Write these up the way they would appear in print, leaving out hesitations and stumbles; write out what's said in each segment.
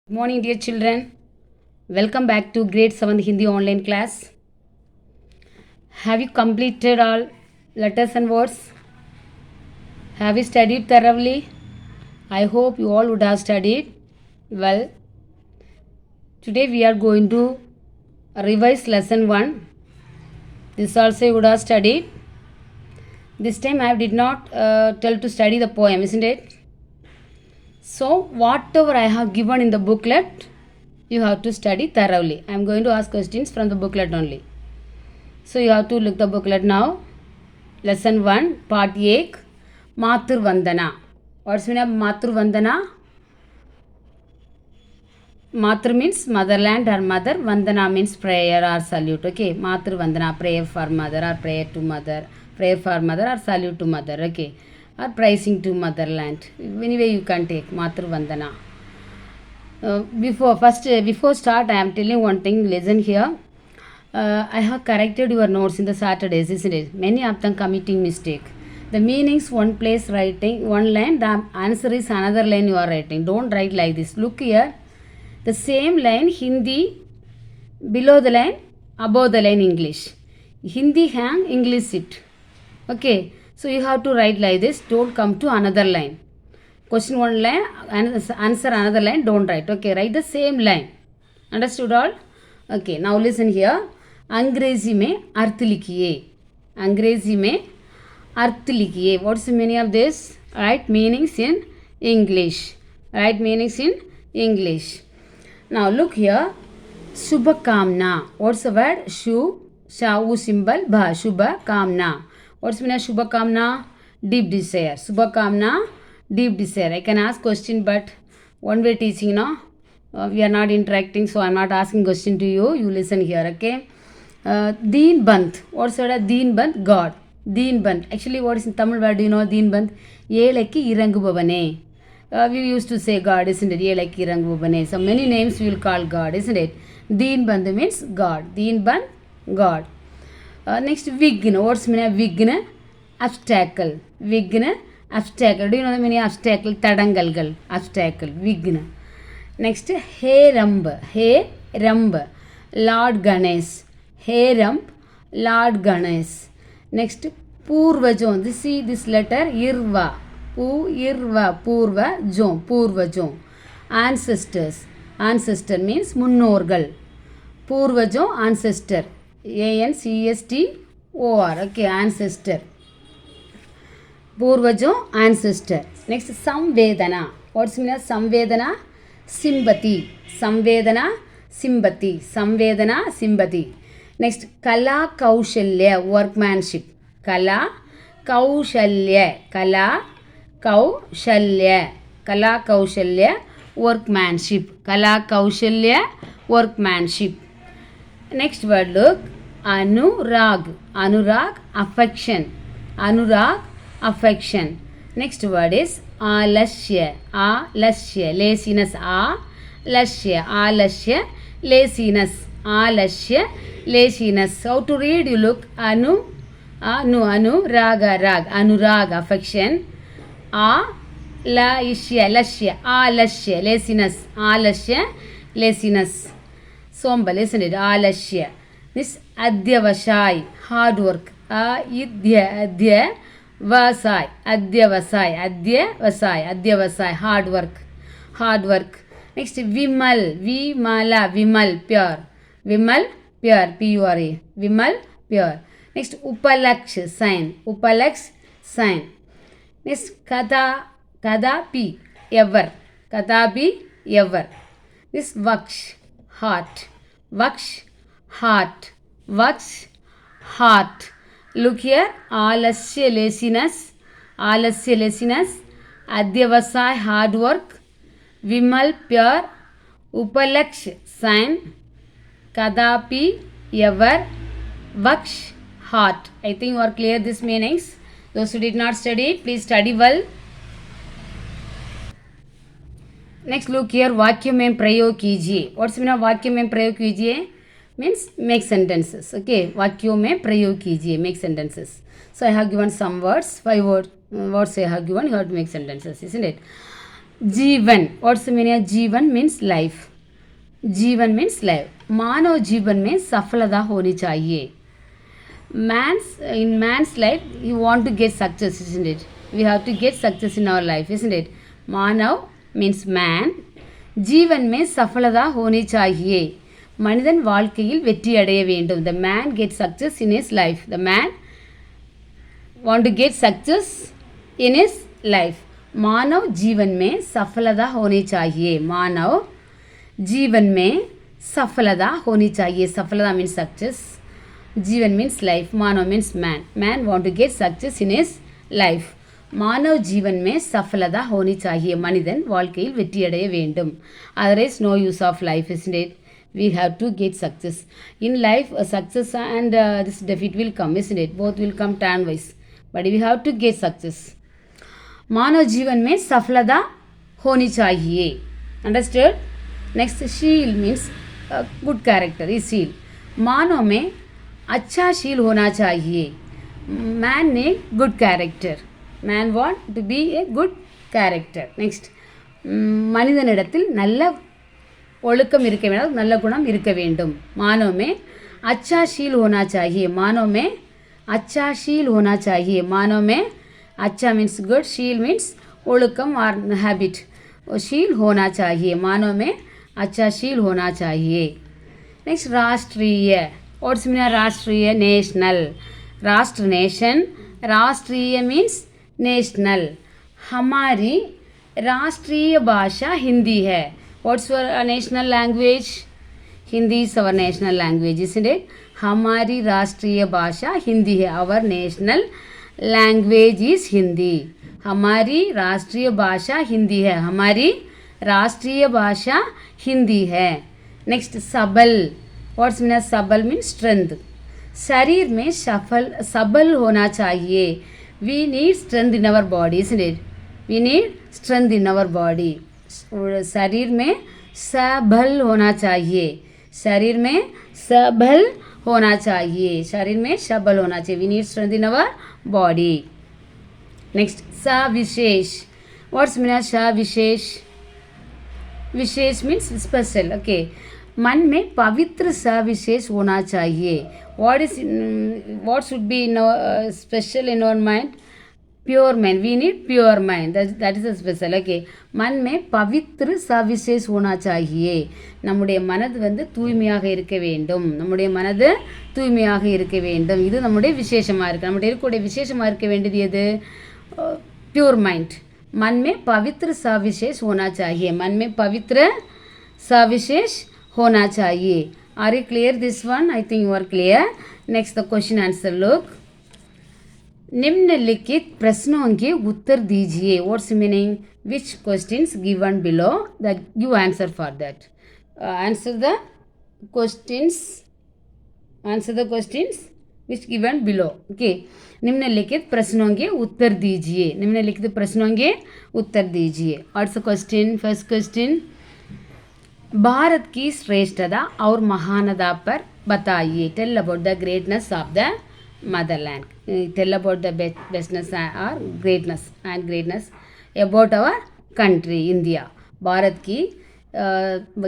Good morning, dear children. Welcome back to grade 7th Hindi online class. Have you completed all letters and words? Have you studied thoroughly? I hope you all would have studied well. Today we are going to revise lesson 1. This also you would have studied. This time I did not tell to study the poem, isn't it? So, whatever I have given in the booklet, you have to study thoroughly. I am going to ask questions from the booklet only. So, you have to look the booklet now. Lesson 1, Part 8, Matur Vandana. What's the meaning of Matur Vandana? Matur means motherland or mother. Vandana means prayer or salute. Okay, Matur Vandana, prayer for mother or prayer to mother. Prayer for mother or salute to mother. Okay, or praising to motherland. Anyway, you can take Matur Vandana. Before start, I am telling one thing. Listen here. I have corrected your notes in the Saturdays, isn't it? Many of them committing mistake. The meanings one place writing one line, the answer is another line you are writing. Don't write like this. Look here. The same line Hindi below the line, above the line English. Hindi hang, English sit. Okay. So you have to write like this. Don't come to another line. Question one line, answer another line. Don't write. Okay. Write the same line. Understood all? Okay. Now listen here. अंग्रेजी में अर्थ लिखिए. अंग्रेजी में अर्थ लिखिए. What's the meaning of this? Right meanings in English. Right meanings in English. Now look here. Shubhakamna. What's the word? Shu, Shu symbol, Bha. Shubhakamna. What's the meaning of Shubhakamna? Deep desire. Shubhakamna, deep desire. I can ask question, but one way teaching, no? We are not interacting, so I am not asking question to you. You listen here, okay? Deen Bant. What's the word? Deen Bant? God. Deen Bant. Actually, what is in Tamil word? Do you know Deen Bant? Yelaki Irangubavane. We used to say God, isn't it? Yelaki Irangubavane. So many names we will call God, isn't it? Deen Bant means God. Deen Bant, God. Next, Vigna. What's the meaning of Vigna? Obstacle. Vigna, obstacle. Do you know the meaning of obstacle? Tadangalgal. Obstacle. Vigna. Next, He Ramb. He Ramb. Lord Ganesh. He Ramb. Lord Ganesh. Next, Purvajon. See this letter, Irva. Irva. Purvajon. Purvajon. Ancestors. Ancestor means Munnorgal. Purvajon, ancestor. ANCSTOR. Okay, ancestor. Purvajon, ancestor. Next, Samvedana. What's the meaning of Samvedana? Sympathy. Samvedana, sympathy. Samvedana, sympathy. Next, Kala Kaushalya, workmanship. Kala Kaushalya. Kala Kaushalya. Kala Kaushalya, workmanship. Kala Kaushalya, workmanship. Next word, look. Anurag. Anurag, affection. Anurag, affection. Next word is Alashya. Alashya, laziness. Alashya. Alashya, laziness. Alashya, laziness. How to read? You look. Anu, raga, rag. Anurag, affection. Lashya, alashya, laziness. Alashya, laziness. Sombal, isn't it? Alashya. This Adyavashai, hard work. Adya Vasai. Adyavasai, hard work. Hard work. Next, Vimal, pure. Vimal, pure, P-U-R-E. Vimal, pure. Next, Upalaksh, sign. Upalaksh, sign. Next, Kadapi, ever. Kadapi, ever. This Vaksh, heart. Vaksh, heart. Vaksh, heart. Look here. Alasya, laziness. Alasya, laziness. Adyavasai, hard work. Vimal, pure. Upalaksh, sign. Kadapi, ever. Vaksh, heart. I think you are clear these meanings. Those who did not study, please study well. Next, look here. वाक्य में प्रयोग कीजिए. What's the meaning of वाक्य में प्रयोग कीजिए? Means make sentences. Okay. वाक्यों में प्रयोग कीजिए. Make sentences. So I have given some words. 5 words I have given. You have to make sentences, isn't it? जीवन, व्हाट्स द मीनिंग ऑफ जीवन मीन्स लाइफ. जीवन मीन्स लाइफ. मानव जीवन में सफलता होनी चाहिए. In man's life, he want to get success, isn't it? We have to get success in our life, isn't it? Manav means man. जीवन में सफलता होनी चाहिए. மனிதன் வாழ்க்கையில் வெற்றி அடைய வேண்டும். The man gets success in his life. The man want to get success in his life. मानव जीवन में सफलता होनी चाहिए. मानव जीवन में सफलता होनी चाहिए. सफलता means success. जीवन means life. Manav means man. Man want to get success in his life. மானவ ஜீவன் में सफलता होनी चाहिए. மனிதன் வாழ்க்கையில் வெற்றி அடைய வேண்டும். Otherwise no use of life, isn't it? We have to get success. In life, success and this defeat will come, isn't it? Both will come turn-wise. But we have to get success. मानव जीवन में सफलता होनी चाहिए. Understood? Next, शील means good character is शील. मानव में अच्छा शील होना चाहिए. Man need good character. Man want to be a good character. Next, மனிதனிடத்தில் நல்ல ஒழுக்கம் இருக்க வேண்டும், நல்ல குணம் இருக்க வேண்டும். मानव में अच्छा शील होना चाहिए. मानव में अच्छा शील होना चाहिए. मानव में अच्छा means good, शील means ஒழுக்கம் or habit. शील होना चाहिए. मानव में अच्छा शील होना चाहिए. नेक्स्ट, राष्ट्रीय. व्हाट्स मीनिंग राष्ट्रीय? नेशनल. राष्ट्र नेशन. राष्ट्रीय मीन्स नेशनल. हमारी राष्ट्रीय भाषा हिंदी है. What's our national language? Hindi is our national language, isn't it? हमारी राष्ट्रीय भाषा हिंदी है. Our national language is Hindi. हमारी राष्ट्रीय भाषा हिंदी है. हमारी राष्ट्रीय भाषा हिंदी है. नेक्स्ट, सबल. व्हाट्स मीन सबल मीन स्ट्रेंथ. शरीर में सबल होना चाहिए. We need strength in our body, isn't it? We need strength in our body. शरीर में सबल होना चाहिए. शरीर में सबल होना चाहिए. शरीर में सबल होना चाहिए. We need strength in our body. Next, सविशेष. What's mean of सविशेष? विशेष means special. Okay. मन में पवित्र सविशेष होना चाहिए. What should be in our, special in our mind? Pure mind. We need pure mind. That is a special. Okay. मन में पवित्र सविशेष होना चाहिए. நம்முடைய மனது வந்து தூய்மையாக இருக்க வேண்டும். நம்முடைய மனது தூய்மையாக இருக்க வேண்டும். இது நம்முடைய விசேஷமாக இருக்குது. நம்முடைய இருக்கக்கூடிய விசேஷமாக இருக்க வேண்டியது எது? Pure mind. मन में पवित्र सविशेष होना चाहिए. मन में पवित्र सविशेष होना चाहिए. Are you clear this one? I think you are clear. Next, the question answer look. निम्नलिखित प्रश्नों के उत्तर दीजिए. What's the meaning? Which questions given below? That you answer for that. Answer the questions. Answer the questions which given below. Okay. निम्नलिखित प्रश्नों के उत्तर दीजिए. निम्नलिखित प्रश्नों के उत्तर दीजिए. What's the question? First question. Bharat की श्रेष्ठता और महानता पर बताइए. Tell about the greatness of the motherland. Tell about the bestness or greatness and greatness about our country India. भारत की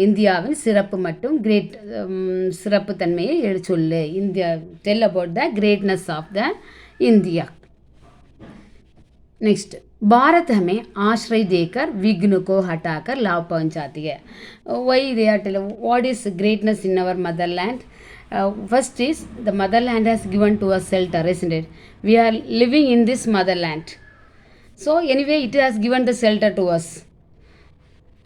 இந்தியாவின் சிறப்பு மற்றும் கிரேட் சிறப்பு தன்மையை சொல்லு. India. Tell about the greatness of the India. Next, भारत हमें आश्रय देकर विघ्न को हटाकर लाभ पहुंचाती है. Why they are telling what is greatness in our motherland? First is the motherland has given to us shelter, isn't it? We are living in this motherland. So anyway it has given the shelter to us.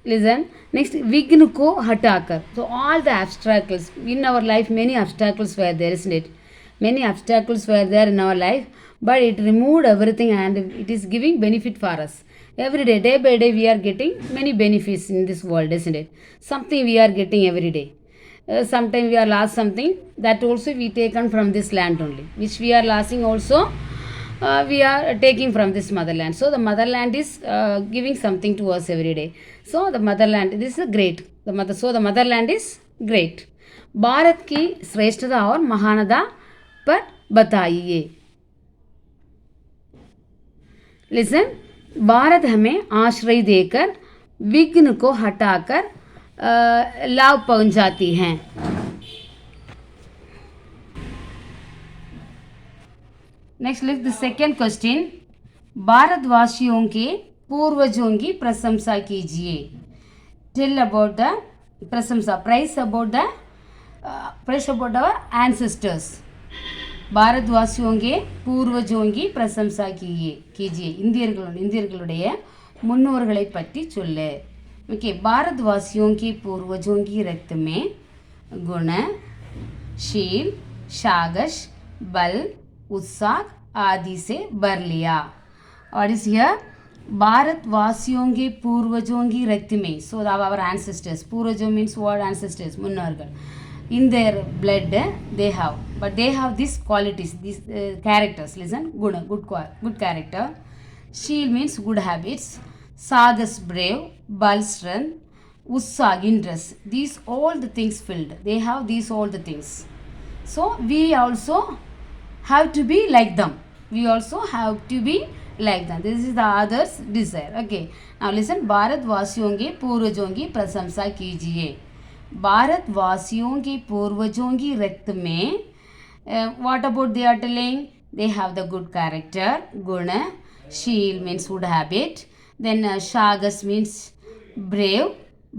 Listen. Next, विघ्न को हटाकर. So all the obstacles in our life, many obstacles were there, isn't it? Many obstacles were there in our life, but it removed everything and it is giving benefit for us. Every day, day by day, we are getting many benefits in this world, isn't it? Something we are getting every day. Sometimes we are lost something, that also we taken from this land only. Which we are losing also, we are taking from this motherland. So the motherland is giving something to us every day. So the motherland, this is great. So the motherland is great. Bharat की श्रेष्ठता और महानता पर बताइए. Listen. Bharat हमें आश्रय देकर विघ्न को हटाकर लाभ पहुंचाती हैं। नेक्स्ट लिख द सेकेंड क्वेश्चन, भारतवासियों के पूर्वजों की प्रशंसा कीजिए। टेल अबाउट द प्रशंसा, प्राइस अबाउट आवर एंसेस्टर्स। भारतवासियों के पूर्वजों की प्रशंसा कीजिए, இந்தியர்களுடைய முன்னோர்களை பற்றி சொல்லு। ओके, भारतवासियों के पूर्वजों की रक्त में गुण, शील, साहस, बल, उत्साह आदि से भर लिया। और इस हियर भारतवासियों के पूर्वजों की रक्त में, सो आवर एंसेस्टर्स, पूर्वजों मीन्स व्हाट? एंसेस्टर्स, मुன்னோர்கள். In their blood they have, but they have these qualities, these characters. Listen, good character. Sheel means good habits, sagas brave, bal strength, ussag interest. These all the things filled. They have these all the things. So we also have to be like them. We also have to be like them. This is the others' desire. Okay. Now listen. भारतवासियों के पूर्वजों की प्रशंसा कीजिए। भारतवासियों के पूर्वजों की रक्त में what about they are telling? They have the good character, guna. Sheel means good habit. Then sagas means brave,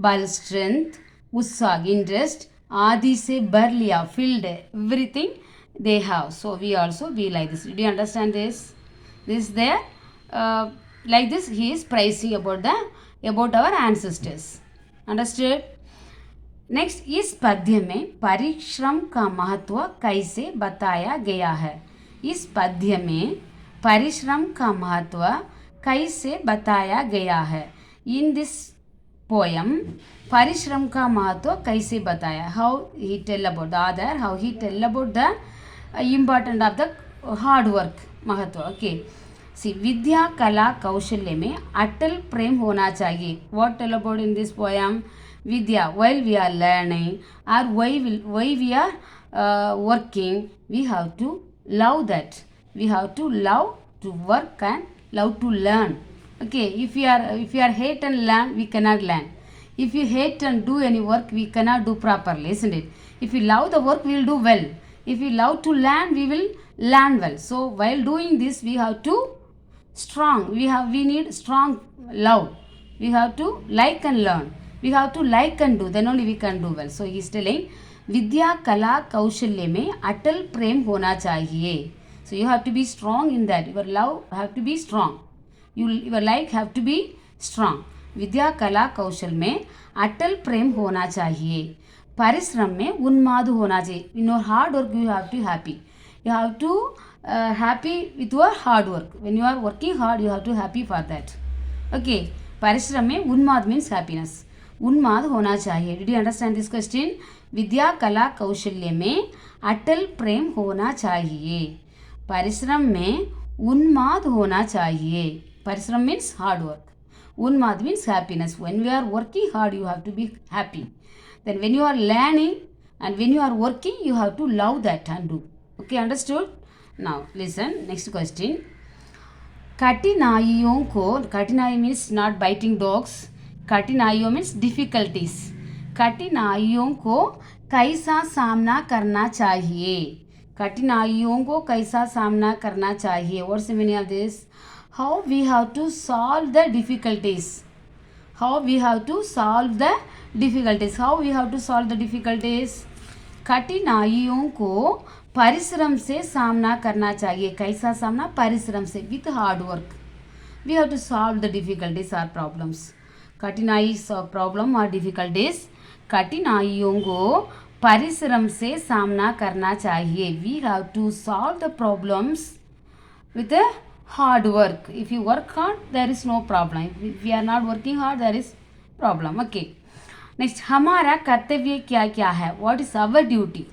bal strength, ussag interest, adi se भर लिया, filled, everything they have. So we also be like this. Do you understand this? This there, like this he is praising about our ancestors. Understood? Next, इस पद्य में परिश्रम का महत्व कैसे बताया गया है? इस पद्य में परिश्रम का महत्व कैसे बताया गया है? इन दिस पोयम परिश्रम का महत्व कैसे बताया? How he tell about the other, how he tell about the important of the hard work महत्व। ओके, सी विद्या कला कौशल्य में अटल प्रेम होना चाहिए। What tell about in this poem? Vidya, while we are learning or while we are working, we have to love that. We have to love to work and love to learn. Okay, if you are hate and learn, we cannot learn. If you hate and do any work, we cannot do properly, isn't it? If we love the work, we will do well. If we love to learn, we will learn well. So while doing this, we have to we need strong love. We have to like and learn. We have to like and do, then only we can do well. So he is telling विद्या कला कौशल्य में अटल प्रेम होना चाहिए. So you have to be strong in that. Your love have to be strong. Your like have to be strong. विद्या कला कौशल में अटल प्रेम होना चाहिए. परिश्रम में उन्माद होना चाहिए. In your hard work you have to happy. You have to happy with your hard work. When you are working hard, you have to happy for that. Okay. परिश्रम में उन्माद means happiness. उन्माद होना चाहिए. Did you understand this question? विद्या कला कौशल्य में अटल प्रेम होना चाहिए. परिश्रम में उन्माद होना चाहिए. परिश्रम means hard work. उन्माद means happiness. When we are working hard, you have to be happy. Then when you are learning and when you are working, you have to love that and do. Okay, understood? Now listen, next question. कठिनाइयों को, कठिनाई means not biting dogs. कठिनाइयों means difficulties. कठिनाइयों को कैसा सामना करना चाहिए? कठिनाइयों को कैसा सामना करना चाहिए? What's the meaning of this? How we have to solve the difficulties. How we have to solve the difficulties. How we have to solve the difficulties? कठिनाइयों को परिश्रम से सामना करना चाहिए. कैसा सामना? परिश्रम से, with hard work. We have to solve the difficulties are problems. कठिनाई प्रॉब्लम और डिफिकल्टीज. कठिनाइयों को परिश्रम से सामना करना चाहिए. We have to solve the problems with hard work. If you work hard there is no problem. If we are not working hard there is problem. Okay, next, हमारा कर्तव्य क्या क्या है? What is our duty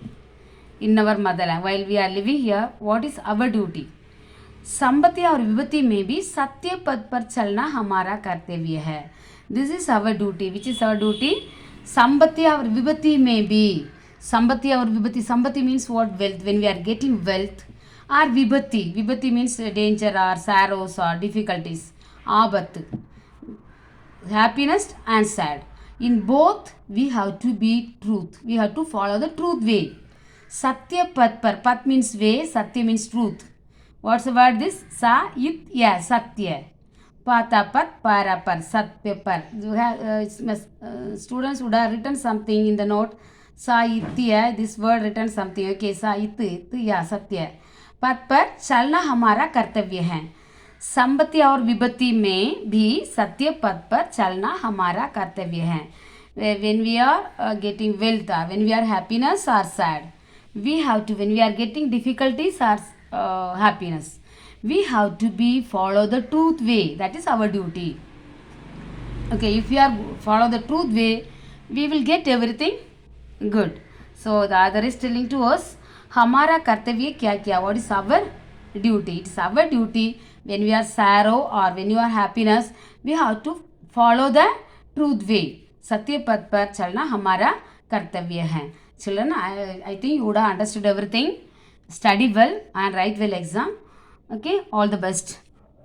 in our motherland while we are living here? What is our duty? संपत्ति और विपत्ति में भी सत्य पथ पर चलना हमारा कर्तव्य है. This is our duty. Which is our duty? संपत्ति और विपत्ति में भी. संपत्ति और विपत्ति. संपत्ति means what? Wealth. When we are getting wealth. और विपत्ति. विपत्ति means danger or sorrows or difficulties. आबत. happiness and sad. In both, we have to be truth. We have to follow the truth way. Satya Pat Par. Pat means way, Satya means truth. What's the word this? Sa, it, yeah, Satya. Pata Pat, Para Par, Satya Par. You have, students would have written something in the note. Sa, itya, this word written something. Okay, sa, it, yeah, Satya. पथ पर चलना हमारा कर्तव्य है. संपत्ति और विपत्ति में भी सत्य पथ पर चलना हमारा कर्तव्य है. When we are getting wealth or when we are happiness or sad, we have to, when we are getting difficulties or happiness, we have to be follow the truth way. That is our duty. Okay, if we are follow the truth way, we will get everything good. So the other is telling to us, हमारा कर्तव्य क्या क्या, what is our duty? It is our duty when we are sorrow or when you are happiness, we have to follow the truth way. सत्य पथ पर चलना हमारा कर्तव्य है. Children, I think you would have understood everything. Study well and write well exam. Okay, all the best.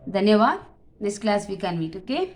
धन्यवाद. Next class we can meet. Okay.